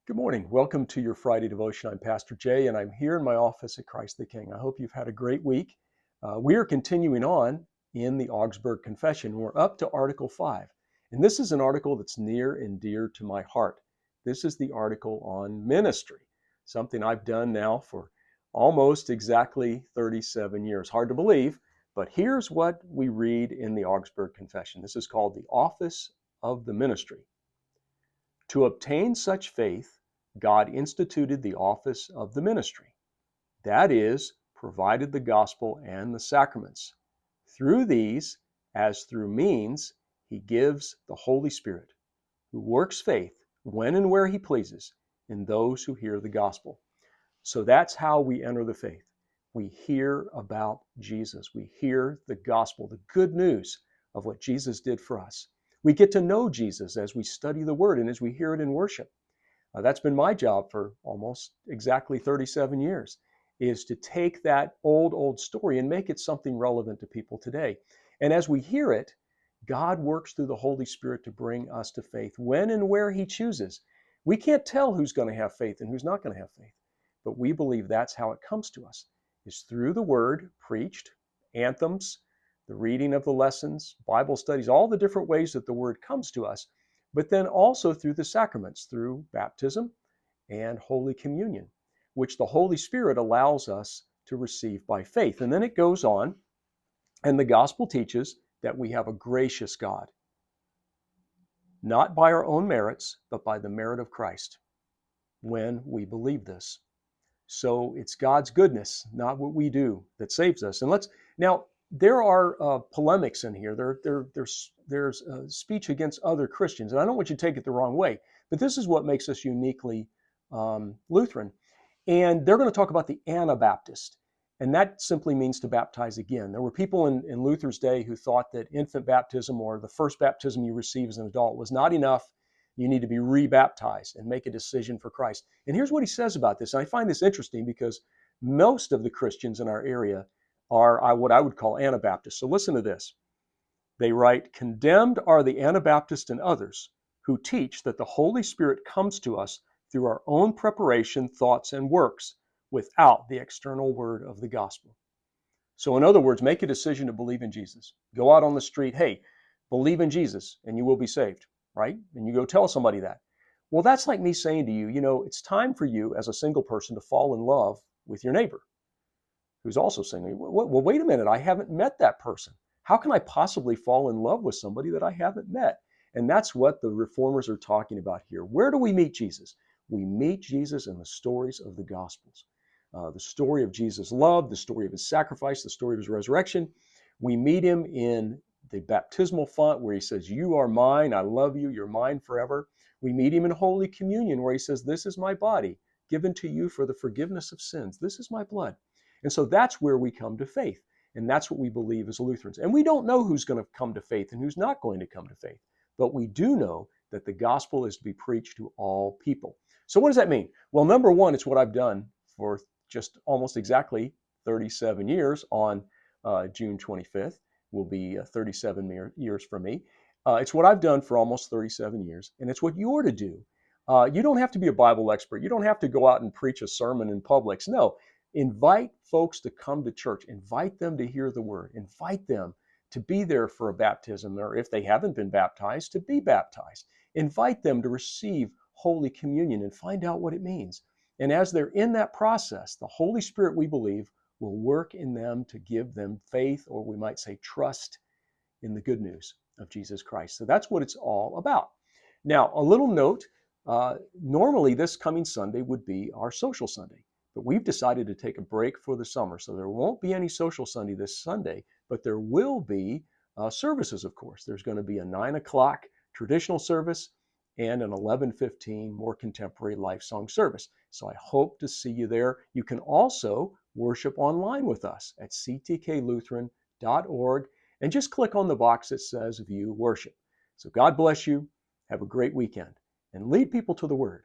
Good morning. Welcome to your Friday devotion. I'm Pastor Jay, and I'm here in my office at Christ the King. I hope you've had a great week. We are continuing on in the Augsburg Confession. We're up to Article 5, and this is an article that's near and dear to my heart. This is the article on ministry, something I've done now for almost exactly 37 years. Hard to believe, but here's what we read in the Augsburg Confession. This is called the office of the ministry. To obtain such faith, God instituted the office of the ministry. That is, provided the gospel and the sacraments. Through these, as through means, he gives the Holy Spirit, who works faith when and where he pleases in those who hear the gospel. So that's how we enter the faith. We hear about Jesus. We hear the gospel, the good news of what Jesus did for us. We get to know Jesus as we study the Word and as we hear it in worship. That's been my job for almost exactly 37 years, is to take that old story and make it something relevant to people today. And as we hear it, God works through the Holy Spirit to bring us to faith when and where he chooses. We can't tell who's going to have faith and who's not going to have faith, but we believe that's how it comes to us, is through the Word preached, anthems, the reading of the lessons, Bible studies, all the different ways that the Word comes to us, but then also through the sacraments, through baptism and Holy Communion, which the Holy Spirit allows us to receive by faith. And then it goes on, and the gospel teaches that we have a gracious God, not by our own merits, but by the merit of Christ, when we believe this. So it's God's goodness, not what we do, that saves us. And now there are polemics in here. There's speech against other Christians, and I don't want you to take it the wrong way, but this is what makes us uniquely Lutheran. And they're going to talk about the Anabaptist, and that simply means to baptize again. There were people in Luther's day who thought that infant baptism or the first baptism you receive as an adult was not enough. You need to be rebaptized and make a decision for Christ. And here's what he says about this. And I find this interesting because most of the Christians in our area are what I would call Anabaptists. So listen to this. They write, "Condemned are the Anabaptists and others who teach that the Holy Spirit comes to us through our own preparation, thoughts, and works without the external word of the gospel." So in other words, make a decision to believe in Jesus. Go out on the street, hey, believe in Jesus and you will be saved, right? And you go tell somebody that. Well, that's like me saying to you, it's time for you as a single person to fall in love with your neighbor who's also single. Well, wait a minute, I haven't met that person. How can I possibly fall in love with somebody that I haven't met? And that's what the reformers are talking about here. Where do we meet Jesus? We meet Jesus in the stories of the Gospels. The story of Jesus' love, the story of his sacrifice, the story of his resurrection. We meet him in the baptismal font where he says, "You are mine, I love you, you're mine forever." We meet him in Holy Communion where he says, "This is my body given to you for the forgiveness of sins. This is my blood." And so that's where we come to faith. And that's what we believe as Lutherans. And we don't know who's going to come to faith and who's not going to come to faith. But we do know that the gospel is to be preached to all people. So what does that mean? Well, number one, it's what I've done for just almost exactly 37 years. On June 25th will be 37 years for me. It's what I've done for almost 37 years, and it's what you're to do. You don't have to be a Bible expert. You don't have to go out and preach a sermon in Publix. No, invite folks to come to church. Invite them to hear the word. Invite them to be there for a baptism, or if they haven't been baptized, to be baptized. Invite them to receive Holy Communion and find out what it means. And as they're in that process, the Holy Spirit, we believe, will work in them to give them faith, or we might say trust, in the good news of Jesus Christ. So that's what it's all about. Now, a little note, normally this coming Sunday would be our social Sunday, but we've decided to take a break for the summer. So there won't be any social Sunday this Sunday, but there will be services, of course. There's going to be a 9 o'clock traditional service and an 11:15 more contemporary life song service. So I hope to see you there. You can also worship online with us at ctklutheran.org and just click on the box that says View Worship. So God bless you. Have a great weekend and lead people to the Word.